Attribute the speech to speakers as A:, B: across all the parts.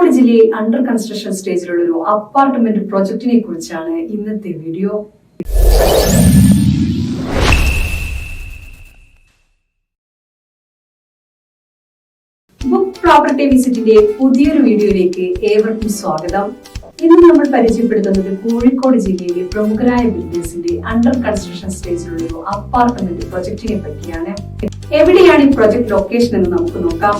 A: കോഴിക്കോട് ജില്ലയിൽ under construction സ്റ്റേജിലുള്ള ഒരു apartment പ്രൊജക്ടിനെ കുറിച്ചാണ് ഇന്നത്തെ വീഡിയോ. ബുക്ക് പ്രോപ്പർട്ടി വിസിറ്റിന്റെ പുതിയൊരു വീഡിയോയിലേക്ക് ഏവർക്കും സ്വാഗതം. ഇന്ന് നമ്മൾ പരിചയപ്പെടുത്തുന്നത് കോഴിക്കോട് ജില്ലയിലെ പ്രമുഖരായ ബിൽഡേഴ്സിന്റെ അണ്ടർ കൺസ്ട്രക്ഷൻ സ്റ്റേജിലുള്ള ഒരു അപ്പാർട്ട്മെന്റ് പ്രൊജക്ടിനെ പറ്റിയാണ്. എവിടെയാണ് ഈ പ്രൊജക്ട് ലൊക്കേഷൻ എന്ന് നമുക്ക് നോക്കാം.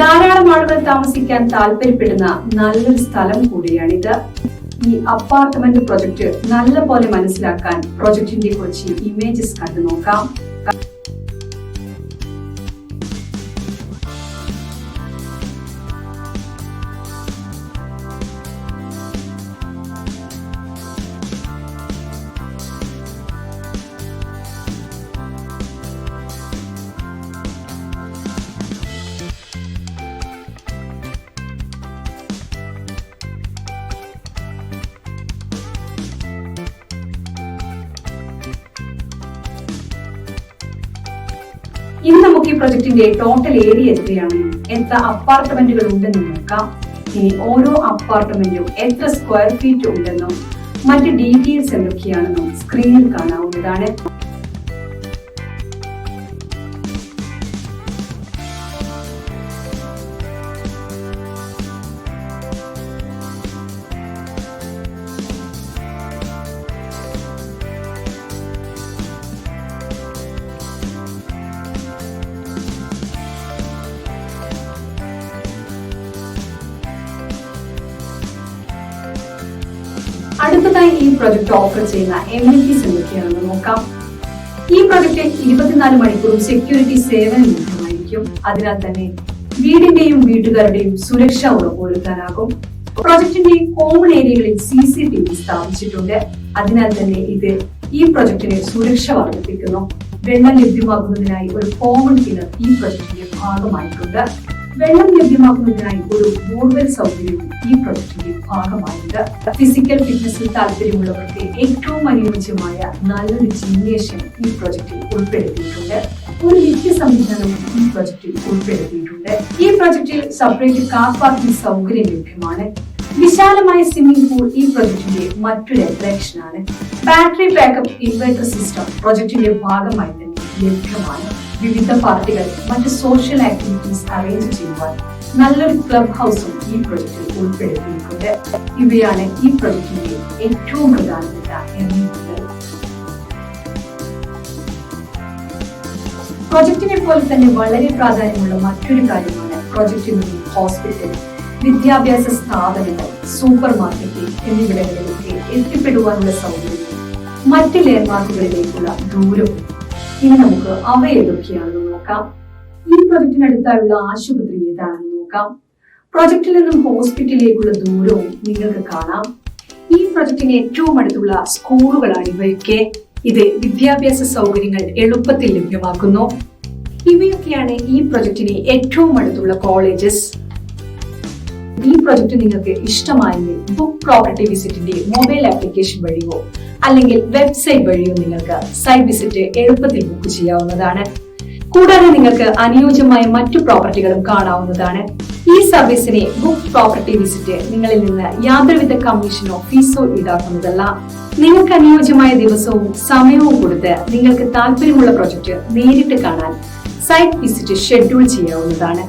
A: ധാരാളം ആളുകൾ താമസിക്കാൻ താല്പര്യപ്പെടുന്ന നല്ലൊരു സ്ഥലം കൂടിയാണിത്. ഈ അപ്പാർട്ട്മെന്റ് പ്രൊജക്ട് നല്ല പോലെ മനസ്സിലാക്കാൻ പ്രൊജക്ടിന്റെ കുറച്ച് ഇമേജസ് കണ്ടു നോക്കാം. ഇനി നമുക്ക് ഈ പ്രൊജക്ടിന്റെ ടോട്ടൽ ഏരിയ എത്രയാണെന്നും എത്ര അപ്പാർട്ട്മെന്റുകൾ ഉണ്ടെന്നും നോക്കാം. ഇനി ഓരോ അപ്പാർട്ട്മെന്റും എത്ര സ്ക്വയർ ഫീറ്റ് ഉണ്ടെന്നും മറ്റ് ഡീറ്റെയിൽസ് എന്തൊക്കെയാണെന്നും സ്ക്രീനിൽ കാണാവുന്നതാണ്. അടുത്തതായി ഈ പ്രൊജക്ട് ഓഫർ ചെയ്യുന്ന എമിനിറ്റീസ് എന്തൊക്കെയാണെന്ന് നോക്കാം. ഈ പ്രൊജക്ട് 24 മണിക്കൂറും സെക്യൂരിറ്റി സേവനം ലഭ്യമായിരിക്കും. അതിനാൽ തന്നെ വീടിന്റെയും വീട്ടുകാരുടെയും സുരക്ഷ ഉറപ്പുവരുത്താനാകും. പ്രൊജക്ടിന്റെ കോമൺ ഏരിയകളിൽ CCTV സ്ഥാപിച്ചിട്ടുണ്ട്. അതിനാൽ തന്നെ ഇത് ഈ പ്രൊജക്ടിന് സുരക്ഷ വർദ്ധിപ്പിക്കുന്നു. വെള്ളം ലഭ്യമാക്കുന്നതിനായി ഒരു കോമൺ കിണർ ഈ പ്രൊജക്ടിന്റെ ഭാഗമായിട്ടുണ്ട്. വെള്ളം ലഭ്യമാക്കുന്നതിനായി ഒരു ബോർവെൽ സൗകര്യവും ഈ പ്രൊജക്ടിന്റെ ഭാഗമായുണ്ട്. ഫിസിക്കൽ ഫിറ്റ്നസിൽ താല്പര്യമുള്ളവർക്ക് ഏറ്റവും അനുയോജ്യമായ നല്ലൊരു ജിംനേഷ്യം ഈ പ്രൊജക്ടിൽ ഉൾപ്പെടുത്തിയിട്ടുണ്ട്. ഒരു ലിഫ്റ്റ് സംവിധാനവും ഈ പ്രൊജക്ടിൽ ഉൾപ്പെടുത്തിയിട്ടുണ്ട്. ഈ പ്രൊജക്ടിൽ സെപ്പറേറ്റ് കാർ പാർക്കിംഗ് സൗകര്യം ലഭ്യമാണ്. വിശാലമായ സ്വിമ്മിംഗ് പൂൾ ഈ പ്രൊജക്ടിന്റെ മറ്റൊരു അട്രാക്ഷൻ ആണ്. ബാറ്ററി ബാക്കപ്പ് ഇൻവെർട്ടർ സിസ്റ്റം പ്രൊജക്ടിന്റെ ഭാഗമായി തന്നെ ലഭ്യമാണ്. വിവിധ പാർട്ടികൾ മറ്റ് സോഷ്യൽ ആക്ടിവിറ്റീസ് അറേഞ്ച് ചെയ്യുവാൻ നല്ലൊരു ക്ലബ് ഹൗസും ഈ പ്രൊജക്ടിൽ ഉൾപ്പെടുത്തിയിട്ടുണ്ട്. ഇവയാണ് ഈ പ്രൊജക്ടിന്റെ ഏറ്റവും പ്രധാനപ്പെട്ട എമിനിറ്റികൾ. പ്രൊജക്ടിനെ പോലെ തന്നെ വളരെ പ്രാധാന്യമുള്ള മറ്റൊരു കാര്യമാണ് പ്രൊജക്ടിനുള്ളിൽ ഹോസ്പിറ്റൽ, വിദ്യാഭ്യാസ സ്ഥാപനങ്ങൾ, സൂപ്പർ മാർക്കറ്റ് എന്നിവിടങ്ങളിലേക്ക് എത്തിപ്പെടുവാനുള്ള സൗകര്യം, മറ്റ് ലാൻഡ്മാർക്കുകളിലേക്കുള്ള ദൂരവും. ഇനി നമുക്ക് അവ ഏതൊക്കെയാണെന്ന് നോക്കാം. ഈ പ്രൊജക്ടിനടുത്തായുള്ള ആശുപത്രി ഏതാണെന്ന് നോക്കാം. പ്രൊജക്ടിൽ നിന്നും ഹോസ്പിറ്റലിലേക്കുള്ള ദൂരവും നിങ്ങൾക്ക് കാണാം. ഈ പ്രൊജക്ടിന് ഏറ്റവും അടുത്തുള്ള സ്കൂളുകളാണ് ഇവയൊക്കെ. ഇത് വിദ്യാഭ്യാസ സൗകര്യങ്ങൾ എളുപ്പത്തിൽ ലഭ്യമാക്കുന്നു. ഇവയൊക്കെയാണ് ഈ പ്രൊജക്ടിന് ഏറ്റവും അടുത്തുള്ള കോളേജസ്. ഈ പ്രൊജക്ട് നിങ്ങൾക്ക് ഇഷ്ടമായെങ്കിൽ ബുക്ക് പ്രോപ്പർട്ടി വിസിറ്റിന്റെ മൊബൈൽ ആപ്ലിക്കേഷൻ വഴിയോ അല്ലെങ്കിൽ വെബ്സൈറ്റ് വഴിയോ നിങ്ങൾക്ക് സൈറ്റ് വിസിറ്റ് എളുപ്പത്തിൽ ബുക്ക് ചെയ്യാവുന്നതാണ്. കൂടാതെ നിങ്ങൾക്ക് അനുയോജ്യമായ മറ്റു പ്രോപ്പർട്ടികളും കാണാവുന്നതാണ്. ഈ സർവീസിനെ ബുക്ക് പ്രോപ്പർട്ടി വിസിറ്റ് നിങ്ങളിൽ നിന്ന് യാതൊരുവിധ കമ്മീഷനോ ഫീസോ ഈടാക്കുന്നതല്ല. നിങ്ങൾക്ക് അനുയോജ്യമായ ദിവസവും സമയവും കൊടുത്ത് നിങ്ങൾക്ക് താല്പര്യമുള്ള പ്രൊജക്ട് നേരിട്ട് കാണാൻ സൈറ്റ് വിസിറ്റ് ഷെഡ്യൂൾ ചെയ്യാവുന്നതാണ്.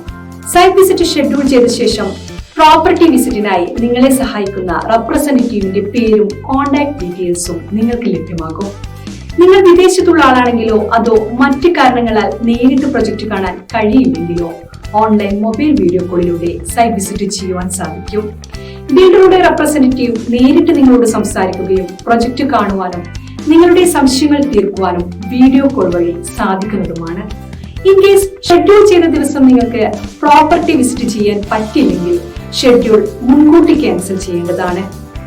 A: സൈറ്റ് വിസിറ്റ് ഷെഡ്യൂൾ ചെയ്ത ശേഷം പ്രോപ്പർട്ടി വിസിറ്റിനായി നിങ്ങളെ സഹായിക്കുന്ന റെപ്രസെന്റേറ്റീവിന്റെ പേരും കോൺടാക്ട് ഡീറ്റെയിൽസും നിങ്ങൾക്ക് ലഭ്യമാകും. നിങ്ങൾ വിദേശത്തുള്ള ആളാണെങ്കിലോ അതോ മറ്റ് കാരണങ്ങളാൽ നേരിട്ട് പ്രൊജക്ട് കാണാൻ കഴിയില്ലെങ്കിലോ ഓൺലൈൻ മൊബൈൽ വീഡിയോ കോളിലൂടെ സൈറ്റ് വിസിറ്റ് ചെയ്യുവാൻ സാധിക്കും. ബിൽഡറുടെ റെപ്രസെന്റേറ്റീവ് നേരിട്ട് നിങ്ങളോട് സംസാരിക്കുകയും പ്രൊജക്ട് കാണുവാനും നിങ്ങളുടെ സംശയങ്ങൾ തീർക്കുവാനും വീഡിയോ കോൾ വഴി സാധിക്കുന്നതുമാണ്. ഇൻ കേസ് ഷെഡ്യൂൾ ചെയ്ത ദിവസം നിങ്ങൾക്ക് പ്രോപ്പർട്ടി വിസിറ്റ് ചെയ്യാൻ പറ്റില്ലെങ്കിൽ ഷെഡ്യൂൾ മുൻകൂട്ടി ക്യാൻസൽ ചെയ്യേണ്ടതാണ്.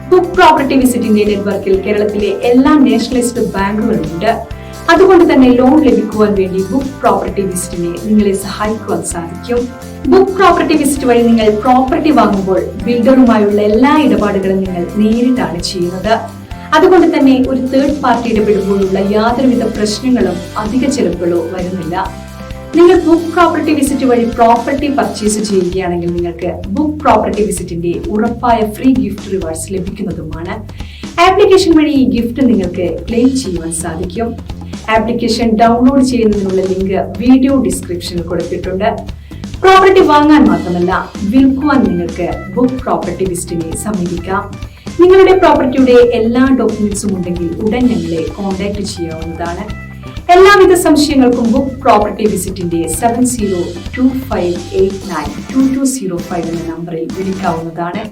A: ബുക്ക് പ്രോപ്പർട്ടി വിസിറ്റിന്റെ നെറ്റ്വർക്കിൽ കേരളത്തിലെ എല്ലാ നാഷണലൈസ്ഡ് ബാങ്കുകളുണ്ട്. അതുകൊണ്ട് തന്നെ ലോൺ ലഭിക്കുവാൻ വേണ്ടി ബുക്ക് പ്രോപ്പർട്ടി വിസിറ്റിനെ നിങ്ങളെ സഹായിക്കുവാൻ സാധിക്കും. ബുക്ക് പ്രോപ്പർട്ടി വിസിറ്റ് വഴി നിങ്ങൾ പ്രോപ്പർട്ടി വാങ്ങുമ്പോൾ ബിൽഡറുമായുള്ള എല്ലാ ഇടപാടുകളും നിങ്ങൾ നേരിട്ടാണ് ചെയ്യുന്നത്. അതുകൊണ്ട് തന്നെ ഒരു തേർഡ് പാർട്ടി ഇടപെടുമ്പോഴുള്ള യാതൊരുവിധ പ്രശ്നങ്ങളും അധിക ചെലവുകളോ വരുന്നില്ല. നിങ്ങൾ ബുക്ക് പ്രോപ്പർട്ടി വിസിറ്റ് വഴി പ്രോപ്പർട്ടി പർച്ചേസ് ചെയ്യുകയാണെങ്കിൽ നിങ്ങൾക്ക് ബുക്ക് പ്രോപ്പർട്ടി വിസിറ്റിന്റെ ഉറപ്പായ ഫ്രീ ഗിഫ്റ്റ് റിവാർഡ്സ് ലഭിക്കുന്നതുമാണ്. ആപ്ലിക്കേഷൻ വഴി ഈ ഗിഫ്റ്റ് നിങ്ങൾക്ക് ക്ലെയിം ചെയ്യുവാൻ സാധിക്കും. ആപ്ലിക്കേഷൻ ഡൗൺലോഡ് ചെയ്യുന്നതിനുള്ള ലിങ്ക് വീഡിയോ ഡിസ്ക്രിപ്ഷനിൽ കൊടുത്തിട്ടുണ്ട്. പ്രോപ്പർട്ടി വാങ്ങാൻ മാത്രമല്ല വിൽക്കുവാൻ നിങ്ങൾക്ക് ബുക്ക് പ്രോപ്പർട്ടി വിസിറ്റിനെ സമീപിക്കാം. നിങ്ങളുടെ പ്രോപ്പർട്ടിയുടെ എല്ലാ ഡോക്യുമെന്റ്സും ഉണ്ടെങ്കിൽ ഉടൻ ഞങ്ങളെ കോൺടാക്ട് ചെയ്യാവുന്നതാണ്. എല്ലാവിധ സംശയങ്ങൾക്കും ബുക്ക് പ്രോപ്പർട്ടി വിസിറ്റിന്റെ 7025892205 എന്ന നമ്പറിൽ വിളിക്കാവുന്നതാണ്.